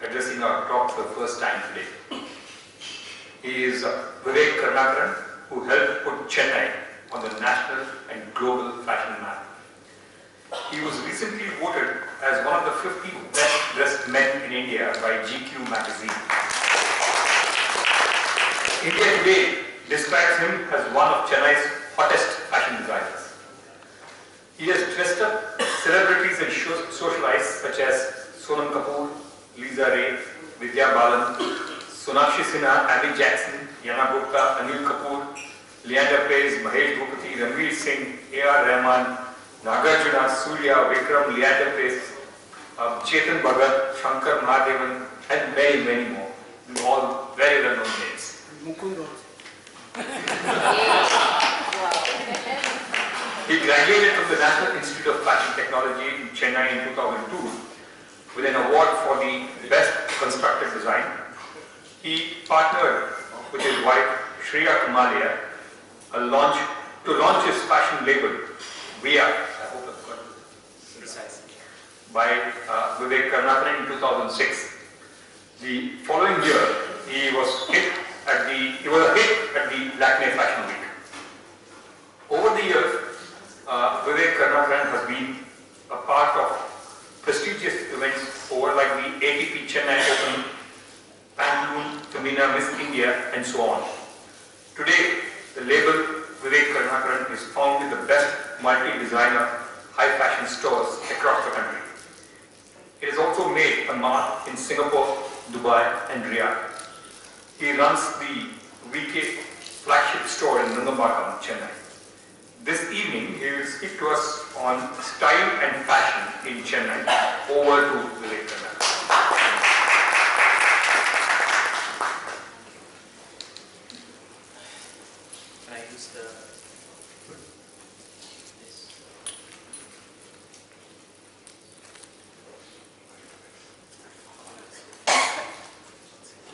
addressing our talk for the first time today. He is Vivek Karunakaran, who helped put Chennai on the national and global fashion map. He was recently voted as one of the 50 best dressed men in India by GQ magazine. India Today describes him as one of Chennai's hottest fashion designers. He has dressed up celebrities and socialites such as Sonam Kapoor, Lisa Ray, Vidya Balan, Sonakshi Sinha, Abby Jackson, Yana Gupta, Anil Kapoor, Leander Pace, Mahesh Bhupati, Ranveer Singh, A.R. Rahman, Nagarjuna, Surya, Vikram, Leander Pace, Chetan Bhagat, Shankar Mahadevan, and many, many more. All very well known names. He graduated from the National Institute of Fashion Technology in Chennai in 2002 with an award for the Best Constructed Design. He partnered with his wife Shreya Kamalia to launch his fashion label, Via, I hope I've got it precise, by Vivek Karunakaran in 2006. The following year, he was a hit at the Lakme Fashion Week. Over the years, Vivek Karunakaran has been a part of prestigious events over like the ATP Chennai Open, Pantaloon, Tamina, Miss India, and so on. Today, the label Vivek Karunakaran is found in the best multi-designer high fashion stores across the country. It has also made a mark in Singapore, Dubai, and Riyadh. He runs the VK flagship store in Nungambakam, Chennai. This evening, he will speak to us on style and fashion in Chennai. Over to Vivek Karunakaran. Can I use the...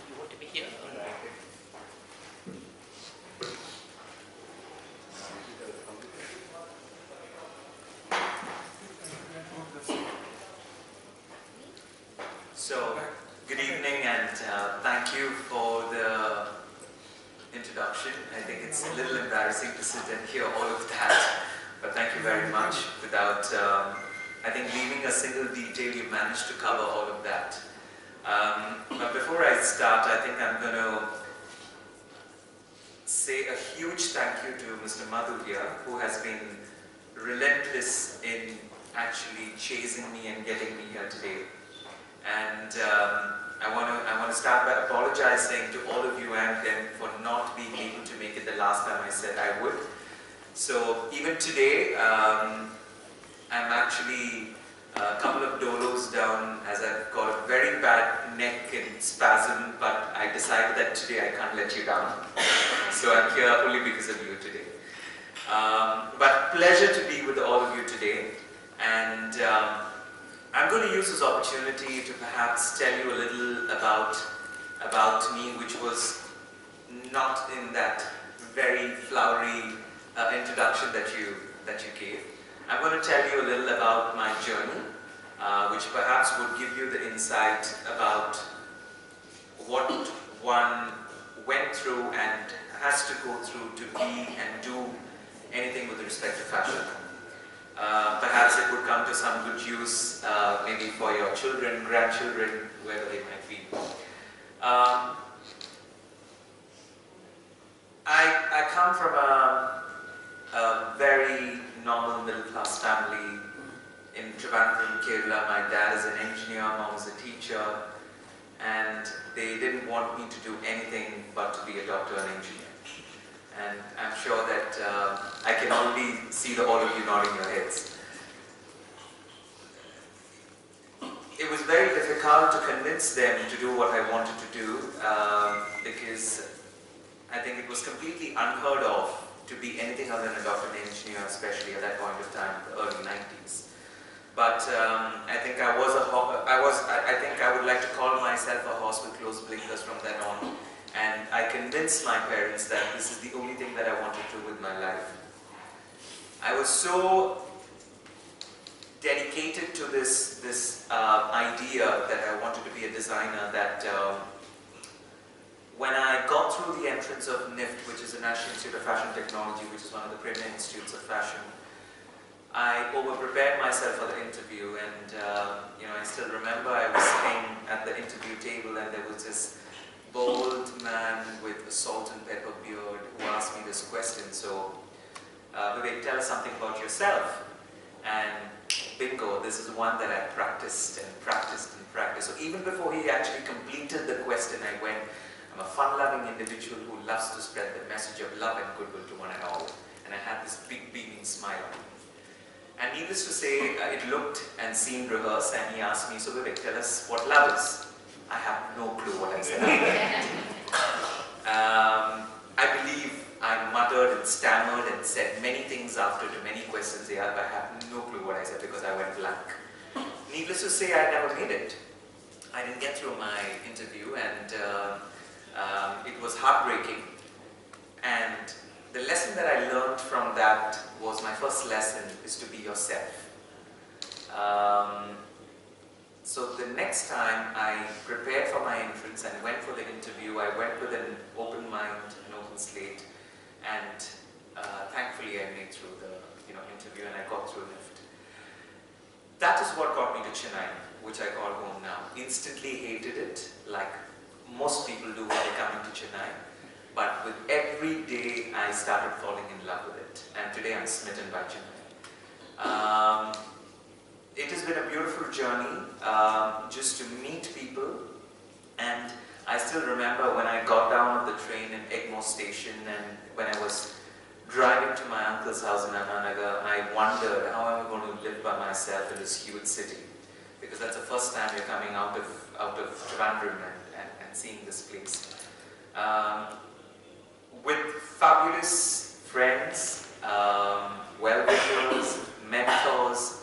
You want to be here? So, good evening and thank you for the introduction. I think it's a little embarrassing to sit and hear all of that, but thank you very much. Without, I think, leaving a single detail, you managed to cover all of that. But before I start, I think I'm going to say a huge thank you to Mr. Madhu here, who has been relentless in actually chasing me and getting me here today. And I want to start by apologizing to all of you and him for not being able to make it the last time I said I would. So even today, I'm actually a couple of dolos down as I've got a very bad neck and spasm, but I decided that today I can't let you down. So I'm here only because of you today. But pleasure to be with all of you today. And I'm going to use this opportunity to perhaps tell you a little about me, which was not in that very flowery introduction that you gave. I'm going to tell you a little about my journey, which perhaps would give you the insight about what one went through and has to go through to be and do anything with respect to fashion. Perhaps it would come to some good use, maybe for your children, grandchildren, whoever they might be. I come from a very normal middle-class family in Trivandrum, Kerala. My dad is an engineer, mom is a teacher, and they didn't want me to do anything but to be a doctor and engineer. And I'm sure that I can already see all of you nodding your heads. It was very difficult to convince them to do what I wanted to do because I think it was completely unheard of to be anything other than a doctor and engineer, especially at that point of time, the early 90s. But I think I would like to call myself a horse with closed blinkers from then on. And I convinced my parents that this is the only thing that I wanted to do with my life. I was so dedicated to this idea that I wanted to be a designer, that when I got through the entrance of NIFT, which is the National Institute of Fashion Technology, which is one of the premier institutes of fashion, I over-prepared myself for the interview, and I still remember I was sitting at the interview table and there was this bold man with a salt and pepper beard who asked me this question. So, Vivek, tell us something about yourself. And bingo, this is one that I practiced and practiced and practiced. So even before he actually completed the question, I went, I'm a fun-loving individual who loves to spread the message of love and goodwill to one and all. And I had this big beaming smile on me. And needless to say, it looked and seemed rehearsed, and he asked me, so Vivek, tell us what love is. I have no clue what I said. I believe I muttered and stammered and said many things after to many questions they had, but I have no clue what I said because I went blank. Needless to say, I never made it. I didn't get through my interview, and it was heartbreaking. And the lesson that I learned from that was, my first lesson is to be yourself. So the next time I prepared for my entrance and went for the interview, I went with an open mind, an open slate, and thankfully I made through the interview and I got through NIFT. That is what got me to Chennai, which I call home now. Instantly hated it, like most people do when they come into Chennai. But with every day, I started falling in love with it. And today, I'm smitten by Chennai. It has been a beautiful journey, just to meet people. And I still remember when I got down of the train in Egmore station, and when I was driving to my uncle's house in Ananagar, I wondered how am I going to live by myself in this huge city? Because that's the first time you're coming out of Trivandrum and seeing this place. With fabulous friends, well-wishers, mentors,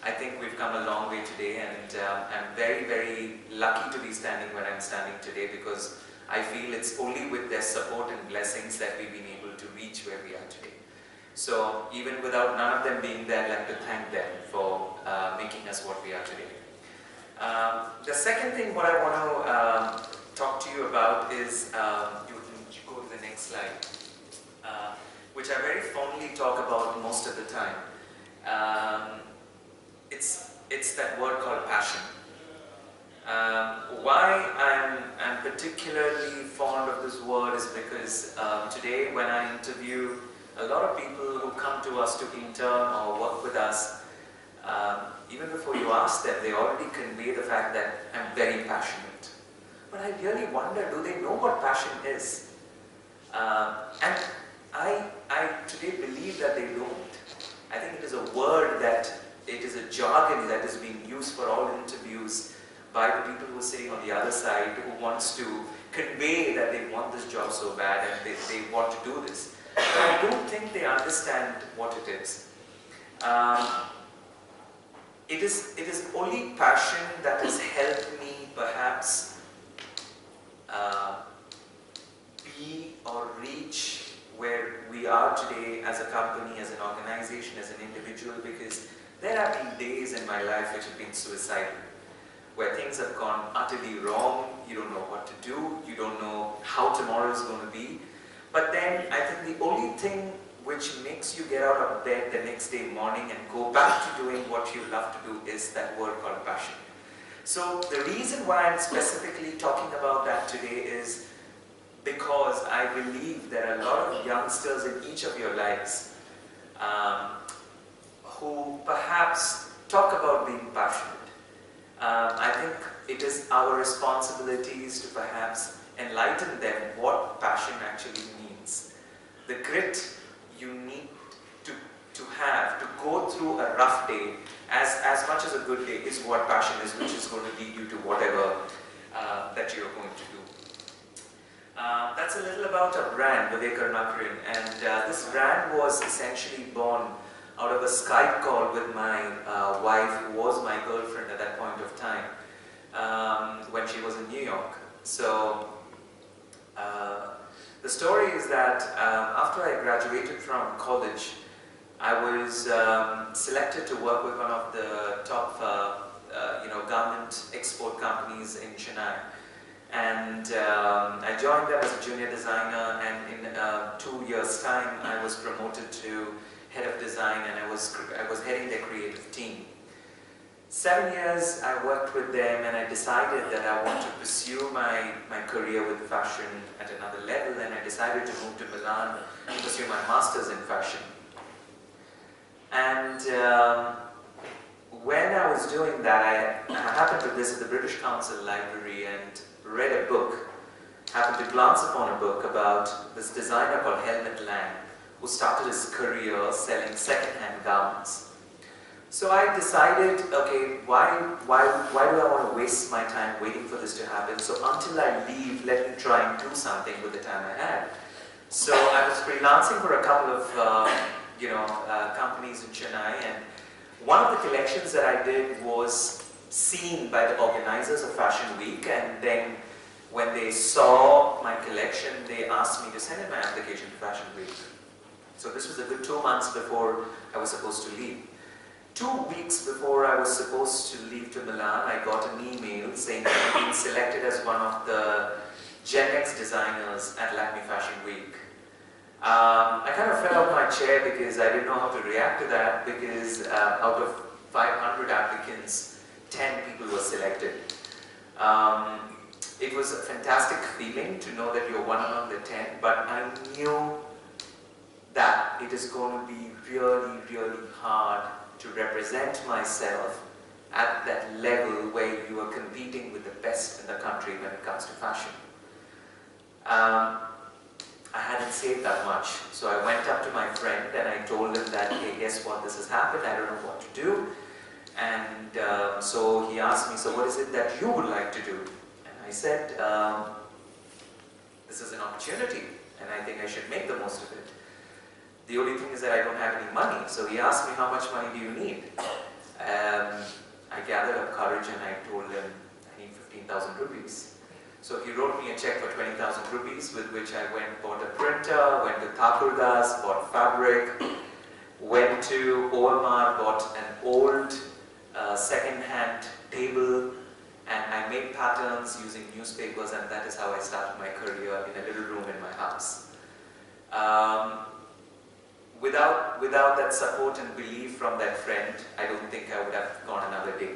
I think we've come a long way today, and I'm very, very lucky to be standing where I'm standing today, because I feel it's only with their support and blessings that we've been able to reach where we are today. So even without none of them being there, I'd like to thank them for making us what we are today. The second thing what I want to talk to you about is, you can go to the next slide, which I very fondly talk about most of the time. It's that word called passion. Why I'm particularly fond of this word is because today when I interview a lot of people who come to us to intern or work with us, even before you ask them, they already convey the fact that I'm very passionate. But I really wonder, do they know what passion is? And I today believe that they don't. I think it is a word that, it is a jargon that is being used for all interviews by the people who are sitting on the other side, who wants to convey that they want this job so bad and they want to do this. But I don't think they understand what it is. It is only passion that has helped me perhaps be or reach where we are today as a company, as an organization, as an individual, because there have been days in my life which have been suicidal, where things have gone utterly wrong, you don't know what to do, you don't know how tomorrow is going to be. But then I think the only thing which makes you get out of bed the next day morning and go back to doing what you love to do is that word called passion. So the reason why I'm specifically talking about that today is because I believe there are a lot of youngsters in each of your lives who perhaps talk about being passionate. I think it is our responsibilities to perhaps enlighten them what passion actually means. The grit you need to have to go through a rough day as much as a good day is what passion is, which is going to lead you to whatever that you're going to do. That's a little about our brand, Vivek Karunakaran, and this brand was essentially born out of a Skype call with my wife, who was my girlfriend at that point of time, when she was in New York. So the story is that after I graduated from college, I was selected to work with one of the top garment export companies in Chennai. And I joined them as a junior designer, and in 2 years' time I was promoted to head of design, and I was heading their creative team. 7 years I worked with them, and I decided that I want to pursue my career with fashion at another level, and I decided to move to Milan to pursue my master's in fashion. And when I was doing that, I happened to visit the British Council Library and read a book, happened to glance upon a book about this designer called Helmut Lang, who started his career selling second-hand garments. So I decided, okay, why do I want to waste my time waiting for this to happen? So until I leave, let me try and do something with the time I had. So I was freelancing for a couple of companies in Chennai, and one of the collections that I did was seen by the organizers of Fashion Week, and then when they saw my collection, they asked me to send in my application to Fashion Week. So this was a good 2 months before I was supposed to leave. 2 weeks before I was supposed to leave to Milan, I got an email saying that I'd been selected as one of the Gen X designers at Lakme Fashion Week. I kind of fell off my chair because I didn't know how to react to that, because out of 500 applicants, 10 people were selected. It was a fantastic feeling to know that you're one among the 10, but I knew that it is going to be really, really hard to represent myself at that level where you are competing with the best in the country when it comes to fashion. I hadn't saved that much, so I went up to my friend and I told him that, hey, guess what, this has happened, I don't know what to do. And so he asked me, so what is it that you would like to do? And I said, this is an opportunity and I think I should make the most of it. The only thing is that I don't have any money. So he asked me, how much money do you need? I gathered up courage and I told him, I need 15,000 rupees. So he wrote me a check for 20,000 rupees, with which I went, bought a printer, went to Thakurdas, bought fabric, went to Walmart, bought an old second-hand table, and I made patterns using newspapers, and that is how I started my career in a little room in my house. Without that support and belief from that friend, I don't think I would have gone another day.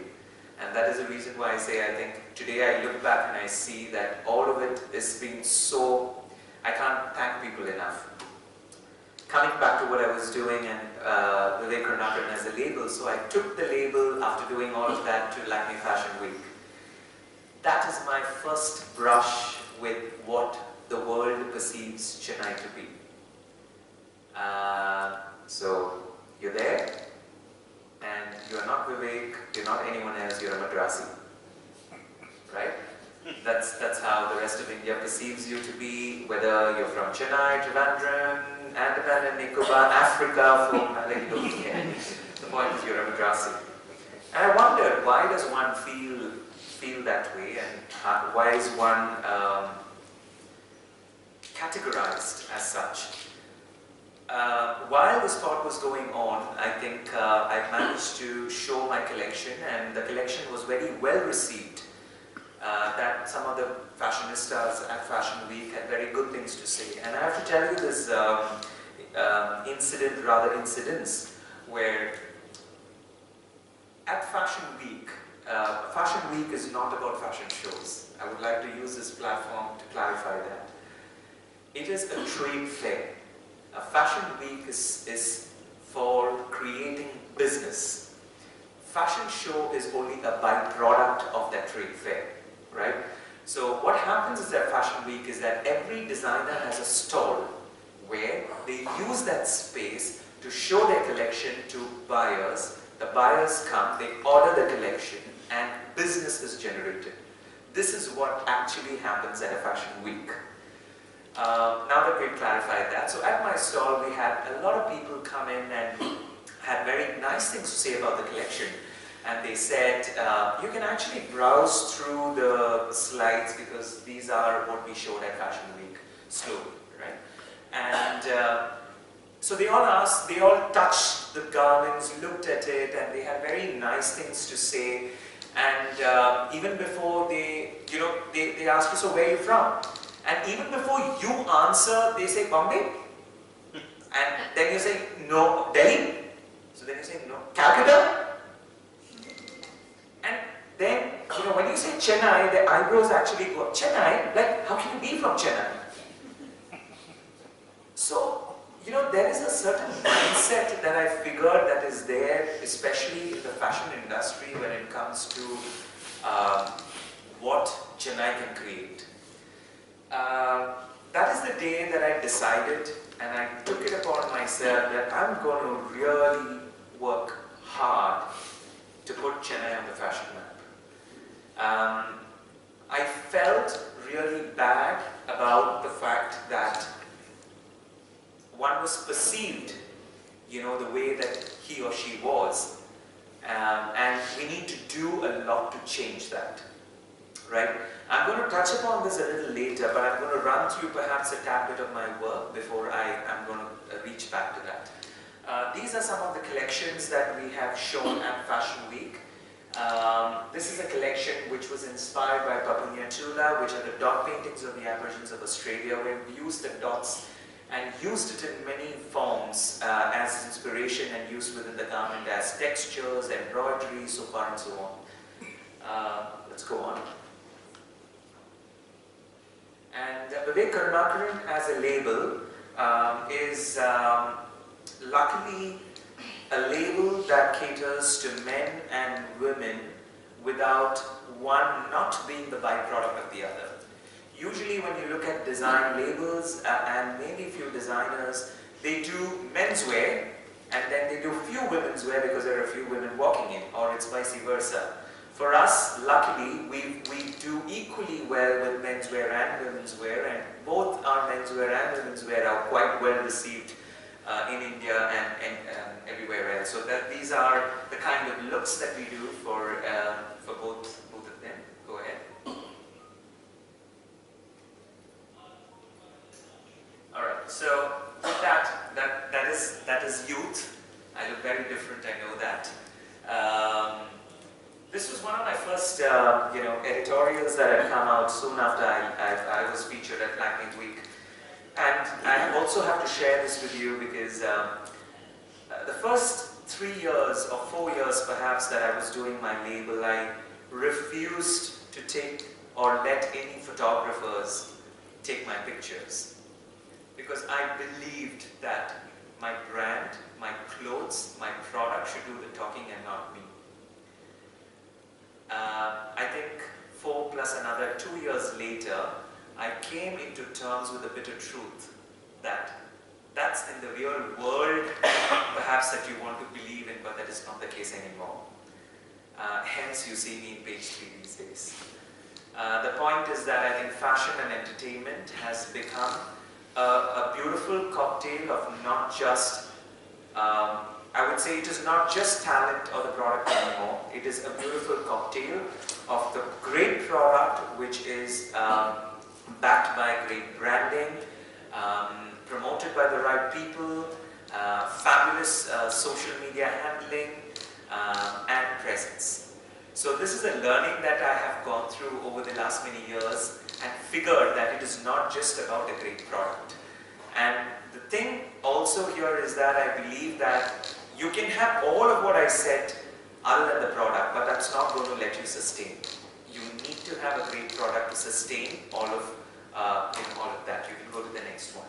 And that is the reason why I say, I think today I look back and I see that all of it has been so, I can't thank people enough. Coming back to what I was doing, and Vivek Karunakaran as a label, so I took the label after doing all of that to Lakme Fashion Week. That is my first brush with what the world perceives Chennai to be. So you're there, and you're not Vivek, you're not anyone else, you're a Madrasi, right? That's how the rest of India perceives you to be, whether you're from Chennai, Trivandrum, Andaman and Nicobar, Africa, from you don't care. The point is you're a Madrasi. And I wondered, why does one feel that way, and why is one categorized as such? While this thought was going on, I think I managed to show my collection, and the collection was very well received. That some of the fashionistas at Fashion Week had very good things to say. And I have to tell you this incidents, where at Fashion Week is not about fashion shows. I would like to use this platform to clarify that. It is a trade fair. A Fashion Week is for creating business. Fashion show is only a byproduct of that trade fair, right? So what happens is that Fashion Week is that every designer has a stall where they use that space to show their collection to buyers. The buyers come, they order the collection, and business is generated. This is what actually happens at a Fashion Week. Now that we've clarified that, so at my stall we had a lot of people come in and had very nice things to say about the collection. And they said, you can actually browse through the slides because these are what we showed at Fashion Week slowly, right? And So they all asked, they all touched the garments, looked at it, and they had very nice things to say. And even before they, they asked you, so where are you from? And even before you answer, they say, Bombay? And then you say, no, Delhi? So then you say, no, Calcutta? And then, when you say Chennai, the eyebrows actually go up. Chennai? Like, how can you be from Chennai? So, there is a certain mindset that I figured that is there, especially in the fashion industry when it comes to what Chennai can create. That is the day that I decided, and I took it upon myself that I'm going to really work hard to put Chennai on the fashion map. I felt really bad about the fact that one was perceived, the way that he or she was. And we need to do a lot to change that, right? I'm going to touch upon this a little later, but I'm going to run through perhaps a tad bit of my work before I'm going to reach back to that. These are some of the collections that we have shown at Fashion Week. This is a collection which was inspired by Papunya Chula, which are the dot paintings of the Aborigines of Australia, where we used the dots and used it in many forms as inspiration and used within the garment as textures, embroidery, so far and so on. Let's go on. And Vivek Karunakaran as a label is luckily a label that caters to men and women without one not being the byproduct of the other. Usually when you look at design labels and maybe a few designers, they do menswear and then they do few women's wear because there are a few women walking in, or it's vice versa. For us, luckily, we do equally well with menswear and women's wear, and both our menswear and women's wear are quite well received in India and everywhere else. So that these are the kind of looks that we do for both of them. Go ahead. All right. So with that is youth. I look very different. I know that. This was one of my first, editorials that had come out soon after I was featured at Black Meat Week. And I also have to share this with you because the first 3 years or 4 years perhaps that I was doing my label, I refused to take or let any photographers take my pictures. Because I believed that my brand, my clothes, my product should do the talking and not me. I think 4 plus another 2 years later, I came into terms with a bitter truth that that's in the real world, perhaps that you want to believe in, but that is not the case anymore. Hence, you see me in page 3 these days. The point is that I think fashion and entertainment has become a beautiful cocktail of not just I would say it is not just talent or the product anymore. It is a beautiful cocktail of the great product which is backed by great branding, promoted by the right people, fabulous social media handling, and presence. So this is a learning that I have gone through over the last many years and figured that it is not just about a great product. And the thing also here is that I believe that you can have all of what I said other than the product, but that's not going to let you sustain. You need to have a great product to sustain all of that. You can go to the next one.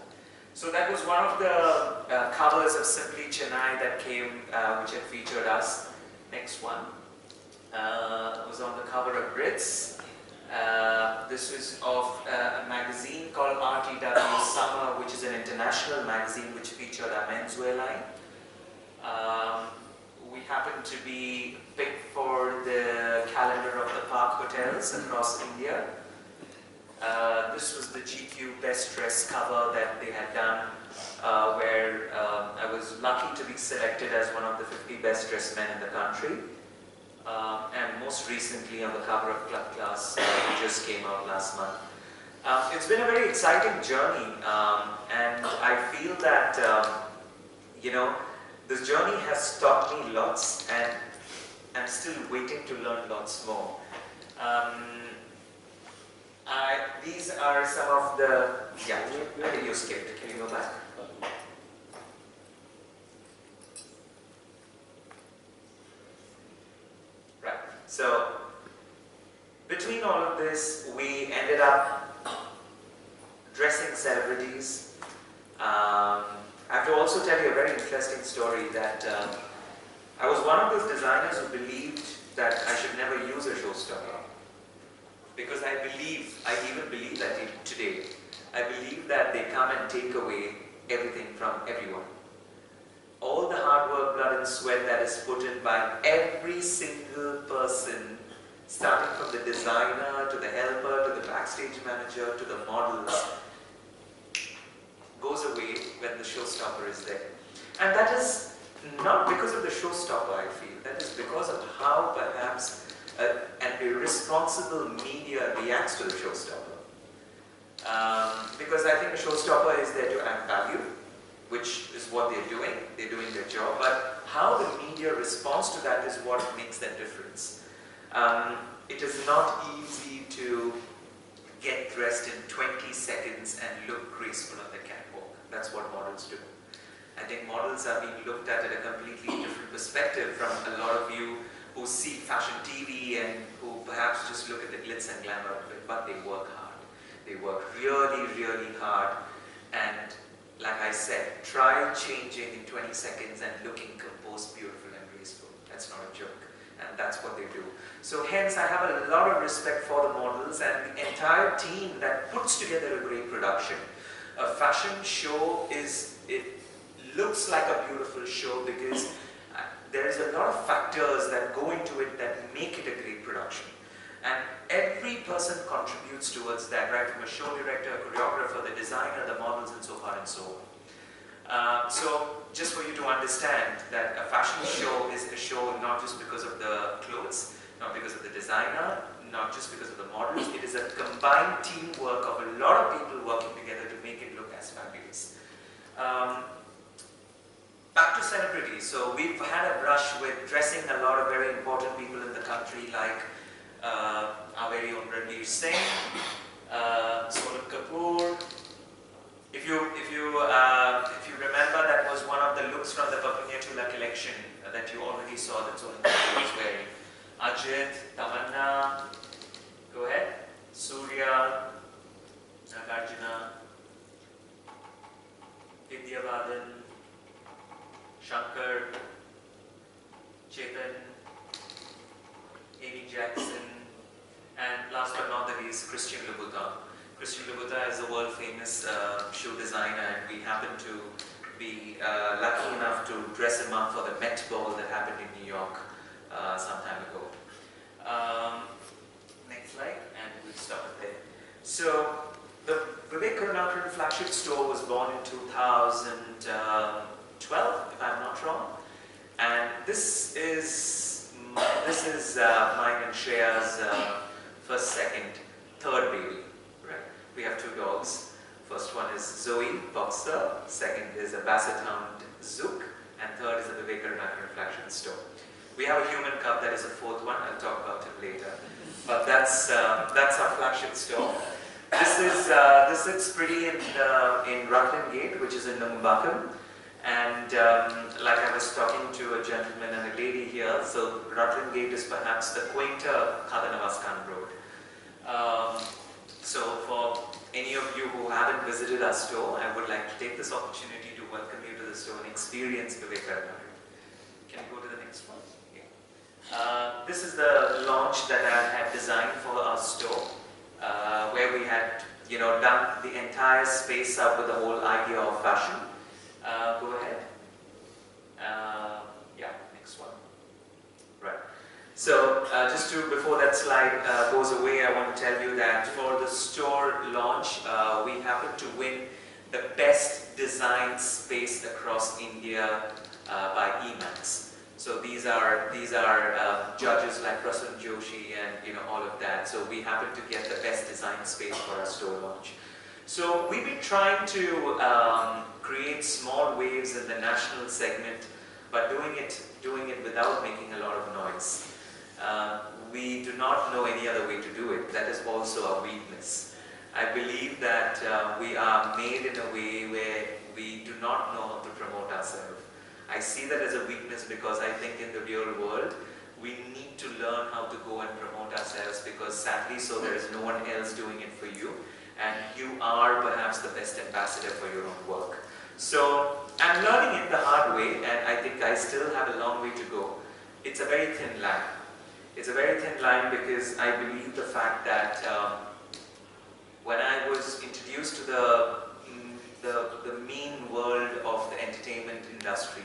So that was one of the covers of Simply Chennai that came, which had featured us. Next one was on the cover of Brits. This is of a magazine called RTW Summer, which is an international magazine which featured our menswear line. We happened to be picked for the calendar of the Park hotels across India. This was the GQ Best Dress cover that they had done, where I was lucky to be selected as one of the 50 best dressed men in the country. And most recently on the cover of Club Class, which just came out last month. It's been a very exciting journey, and I feel that you know, this journey has taught me lots, and I'm still waiting to learn lots more. These are some of the, yeah, I think you skipped. Can you go back? Right. So, between all of this, we ended up dressing celebrities. I have to also tell you a very interesting story that I was one of those designers who believed that I should never use a showstopper. Because I even believe that today. I believe that they come and take away everything from everyone. All the hard work, blood and sweat that is put in by every single person, starting from the designer, to the helper, to the backstage manager, to the models, goes away when the showstopper is there. And that is not because of the showstopper, I feel. That is because of how perhaps an irresponsible media reacts to the showstopper. Because I think the showstopper is there to add value, which is what they're doing their job, but how the media responds to that is what makes that difference. It is not easy to get dressed in 20 seconds and look graceful on the catwalk. That's what models do. I think models are being looked at a completely different perspective from a lot of you who see fashion TV and who perhaps just look at the glitz and glamour of it, but they work hard. They work really, really hard, and like I said, try changing in 20 seconds and looking composed, beautiful and graceful. That's not a joke, and that's what they do. So hence, I have a lot of respect for the models and the entire team that puts together a great production. A fashion show it looks like a beautiful show because there's a lot of factors that go into it that make it a great production. And every person contributes towards that, right? From a show director, a choreographer, the designer, the models, and so on and so on. So, just for you to understand that a fashion show is a show not just because of the clothes, not because of the designer, not just because of the models. It is a combined teamwork of a lot of people working together to make it look as fabulous. Back to celebrities. So we've had a brush with dressing a lot of very important people in the country, like our very own Ranveer Singh, Sonam Kapoor. If you remember, that was one of the looks from the Papunyatula collection that you already saw that Sonam Kapoor was wearing. Ajit, Tamanna, go ahead, Surya, Nagarjuna, Vidya Balan, Shankar, Chetan, Amy Jackson, and last but not the least, Christian Louboutin. Christian Louboutin is a world famous shoe designer, and we happen to be lucky enough to dress him up for the Met Ball that happened in New York some time ago. Next slide, and we'll stop it there. So, the Vivek Karunakaran flagship store was born in 2012, if I'm not wrong, and this is mine and Shreya's third baby. Right? We have two dogs. First one is Zoe, Boxer. Second is a Basset Hound, Zook, and third is the Vivek Karunakaran flagship store. We have a human cub that is a fourth one. I'll talk about him later. But that's our flagship store. This sits pretty in Rutland Gate, which is in Nambuckham. And like I was talking to a gentleman and a lady here, so Rutland Gate is perhaps the quainter Khadanavaskan Road. So for any of you who haven't visited our store, I would like to take this opportunity to welcome you to the store and experience Vivek Karunakaran. Can you go to the next one? Yeah. This is the launch that I had designed for our store, where we had done the entire space up with the whole idea of fashion. Go ahead. Yeah, next one. Right. So, before that slide goes away, I want to tell you that for the store launch, we happened to win the best design space across India by Emax. So these are judges like Prasann Joshi and all of that. So we happened to get the best design space for our store launch. So we've been trying to create small waves in the national segment, but doing it without making a lot of noise. We do not know any other way to do it. That is also our weakness. I believe that we are made in a way where we do not know how to promote ourselves. I see that as a weakness because I think in the real world, we need to learn how to go and promote ourselves, because sadly so there is no one else doing it for you, and you are perhaps the best ambassador for your own work. So I'm learning it the hard way, and I think I still have a long way to go. It's a very thin line. It's a very thin line because I believe the fact that when I was introduced to the mean world of the entertainment industry,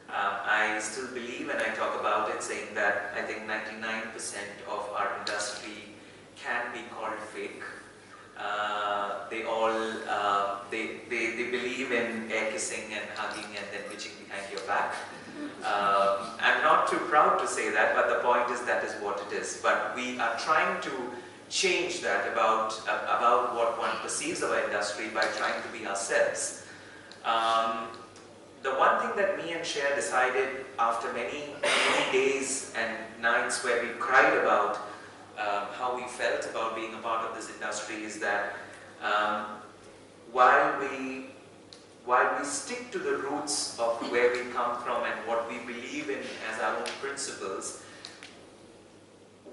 I still believe, and I talk about it, saying that I think 99% of our industry can be called fake. They believe in air kissing and hugging and then bitching behind your back. I'm not too proud to say that, but the point is that is what it is. But we are trying to change that about what one perceives of our industry by trying to be ourselves. The one thing that me and Cher decided after many days and nights where we cried about how we felt about being a part of this industry is that while we stick to the roots of where we come from and what we believe in as our own principles,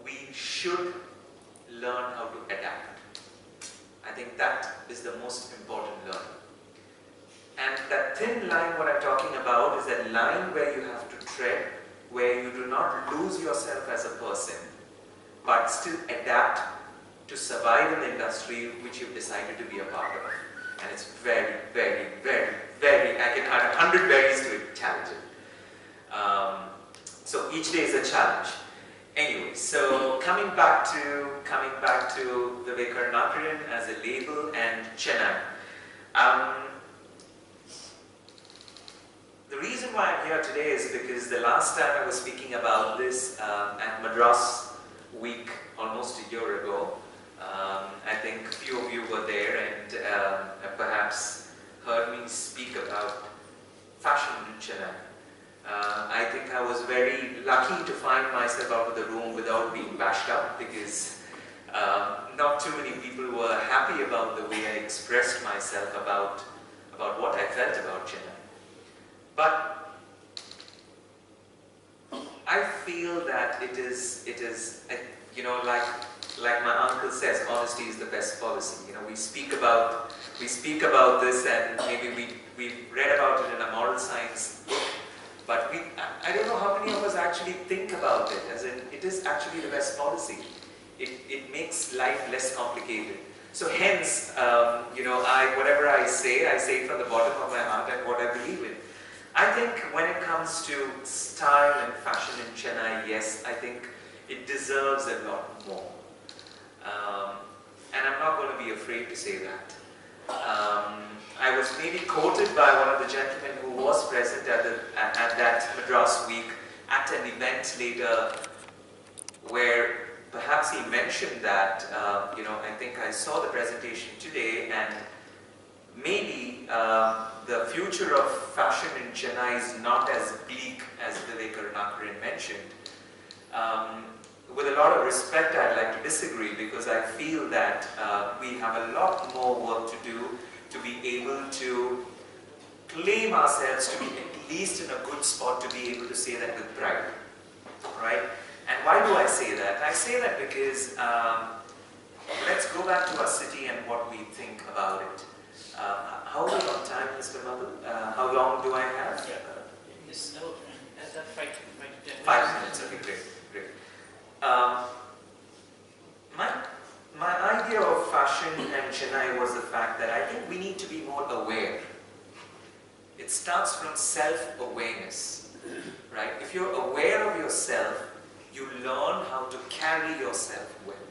we should learn how to adapt. I think that is the most important learning. And that thin line, what I'm talking about, is that line where you have to tread, where you do not lose yourself as a person, but still adapt to survive in the industry which you've decided to be a part of. And it's very, very, very, very, I can add 100 berries to it, challenging. So each day is a challenge. Anyway, so coming back to Vivek Karunakaran as a label and Chennai. The reason why I'm here today is because the last time I was speaking about this at Madras Week almost a year ago, I think a few of you were there and perhaps heard me speak about fashion in Chennai. I think I was very lucky to find myself out of the room without being bashed up, because not too many people were happy about the way I expressed myself about what I felt about Chennai. But I feel that it is, you know, like my uncle says, honesty is the best policy. You know, we speak about this, and maybe we read about it in a moral science book, but I don't know how many of us actually think about it, as in it is actually the best policy. It makes life less complicated. So hence, you know, whatever I say it from the bottom of my heart and what I believe in. I think when it comes to style and fashion in Chennai, yes, I think it deserves a lot more. And I'm not going to be afraid to say that. I was maybe quoted by one of the gentlemen who was present at that Madras Week at an event later, where perhaps he mentioned that, you know, I think I saw the presentation today, and maybe the future of fashion in Chennai is not as bleak as Vivek Karunakaran mentioned. With a lot of respect, I'd like to disagree, because I feel that we have a lot more work to do to be able to claim ourselves to be at least in a good spot to be able to say that with pride, right? And why do I say that? I say that because let's go back to our city and what we think about it. How are we on time, Mr. Madhu? How long do I have? Yes, no, that's 5 to 10 minutes. 5 minutes, okay, great. My idea of fashion and Chennai was the fact that I think we need to be more aware. It starts from self-awareness, right? If you're aware of yourself, you learn how to carry yourself well.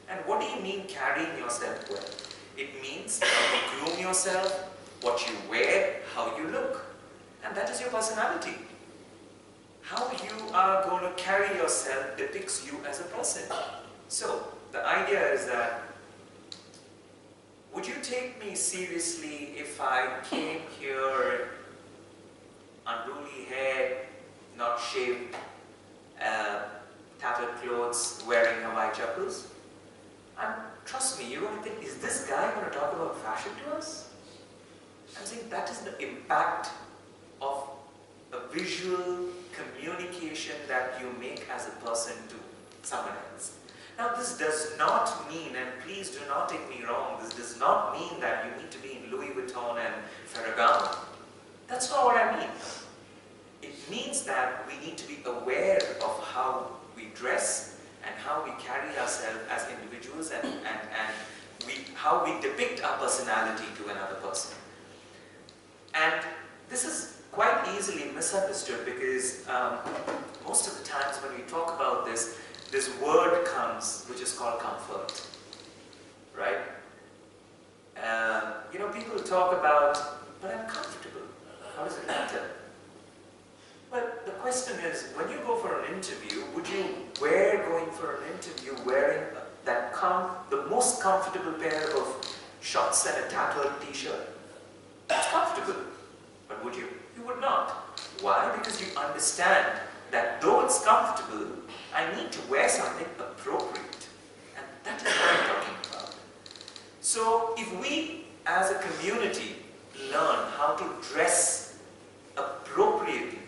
And what do you mean carrying yourself well? It means how you groom yourself, what you wear, how you look. And that is your personality. How you are going to carry yourself depicts you as a person. So, the idea is that, would you take me seriously if I came here unruly hair, not shaved, tattered clothes, wearing Hawaii chappals? And trust me, you're going to think, is this guy going to talk about fashion to us? I'm saying that is the impact of a visual communication that you make as a person to someone else. Now this does not mean, and please do not take me wrong, this does not mean that you need to be in Louis Vuitton and Ferragamo. That's not what I mean. It means that we need to be aware of how we dress and how we carry ourselves as individuals and how we depict our personality to another person. And this is quite easily misunderstood because most of the times when we talk about this word comes which is called comfort, right? You know, people talk about, but I'm comfortable. How does it matter? But the question is, when you go for an interview, would you going for an interview wearing the most comfortable pair of shorts and a tattered t-shirt? It's comfortable. But would you? You would not. Why? Because you understand that though it's comfortable, I need to wear something appropriate. And that is what I'm talking about. So if we as a community learn how to dress appropriately,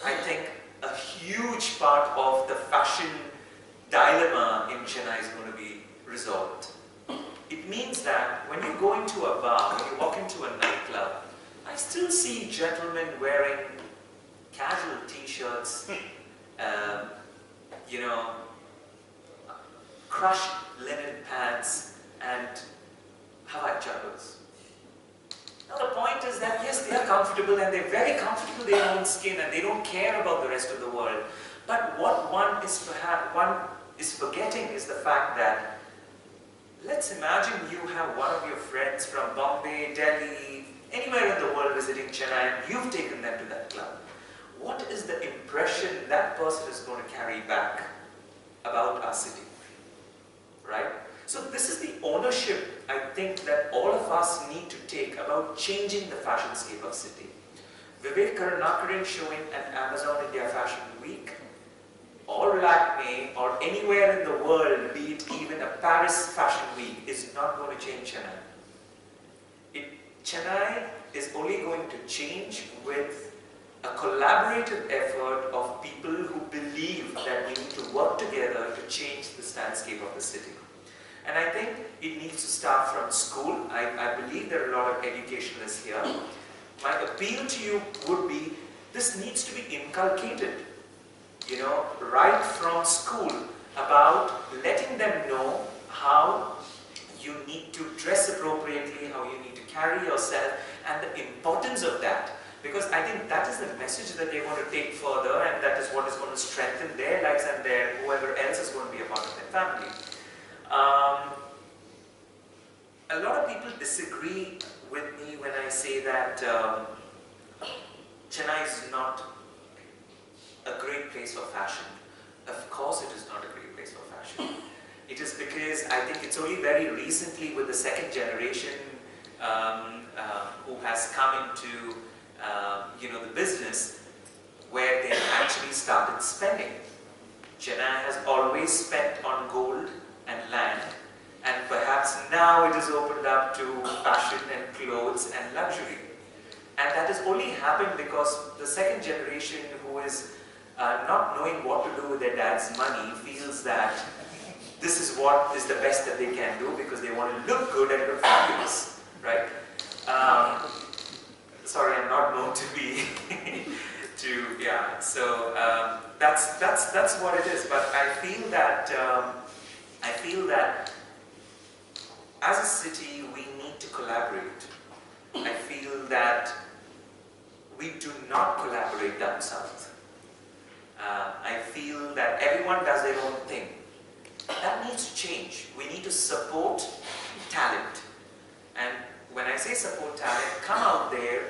I think a huge part of the fashion dilemma in Chennai is going to be resolved. It means that when you go into a bar, when you walk into a nightclub, I still see gentlemen wearing casual t-shirts, you know, crushed linen pants and Hawaii chappals. Now the point is that yes, they are comfortable and they're very comfortable in their own skin and they don't care about the rest of the world. But what one is forgetting is the fact that, let's imagine you have one of your friends from Bombay, Delhi, anywhere in the world visiting Chennai and you've taken them to that club. What is the impression that person is going to carry back about our city? Right? So this is the ownership, I think, that all of us need to take about changing the fashion scape of city. Vivek Karunakaran showing at Amazon India Fashion Week, or Lakme, or anywhere in the world, be it even a Paris Fashion Week, is not going to change Chennai. Chennai is only going to change with a collaborative effort of people who believe that we need to work together to change the landscape of the city. And I think it needs to start from school. I believe there are a lot of educationalists here. My appeal to you would be, this needs to be inculcated, you know, right from school, about letting them know how you need to dress appropriately, how you need to carry yourself, and the importance of that. Because I think that is the message that they want to take further, and that is what is going to strengthen their lives and whoever else is going to be a part of their family. A lot of people disagree with me when I say that Chennai is not a great place for fashion. Of course it is not a great place for fashion. It is because I think it's only very recently with the second generation who has come into you know, the business where they actually started spending. Chennai has always spent on gold and land, and perhaps now it is opened up to fashion and clothes and luxury. And that has only happened because the second generation, who is not knowing what to do with their dad's money, feels that this is what is the best that they can do because they want to look good and look fabulous, right? Sorry, I'm not known to be yeah. So that's what it is. But I feel that as a city we need to collaborate. I feel that we do not collaborate down south. I feel that everyone does their own thing. That needs to change. We need to support talent. And when I say support talent, come out there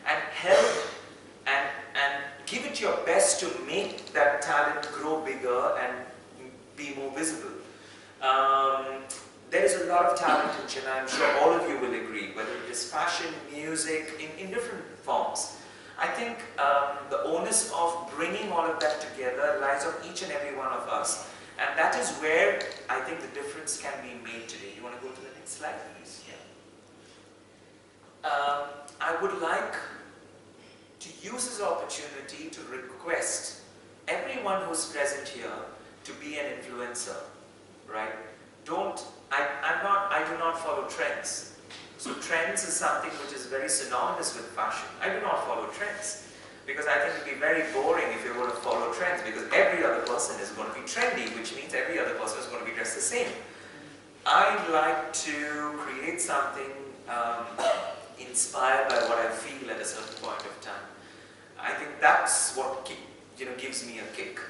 and help and give it your best to make that talent grow bigger and be more visible. There there is a lot of talent in Chennai. I'm sure all of you will agree, whether it is fashion, music, in different forms. I think the onus of bringing all of that together lies on each and every one of us. And that is where I think the difference can be made today. You want to go to the next slide, please? Yeah. I would like to use this opportunity to request everyone who's present here to be an influencer, right? I do not follow trends. So trends is something which is very synonymous with fashion. I do not follow trends because I think it would be very boring if you were to follow trends, because every other person is going to be trendy, which means every other person is going to be dressed the same. I'd like to create something inspired by what I feel at a certain point of time. I think that's what gives me a kick.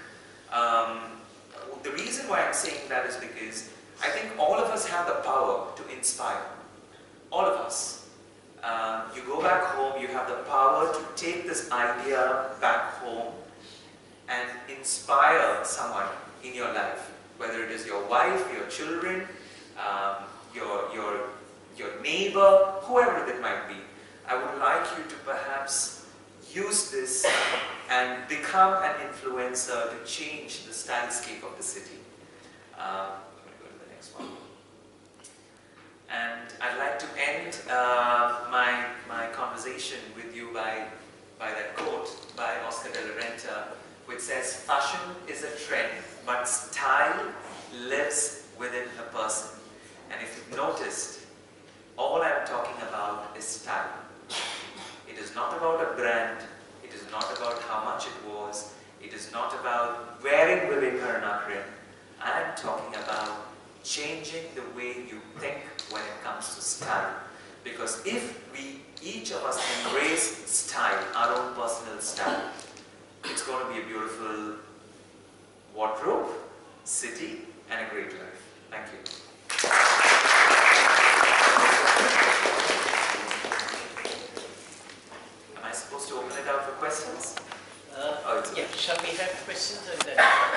The reason why I'm saying that is because I think all of us have the power to inspire. All of us. You go back home, you have the power to take this idea back home and inspire someone in your life, whether it is your wife, your children, your neighbor, whoever it might be. I would like you to perhaps use this and become an influencer to change the stylescape of the city. I'm going to go to the next one. And I'd like to end my conversation with you by that quote by Oscar de la Renta, which says, "Fashion is a trend, but style lives within a person." And if you've noticed, all I'm talking about is style. It is not about a brand. It is not about how much it was. It is not about wearing Vivek Karunakaran. I'm talking about changing the way you think when it comes to style. Because if each of us embrace style, our own personal style, it's going to be a beautiful wardrobe, city, and a great life. Thank you. Am I supposed to open it up for questions? Yeah, shall we have questions? And then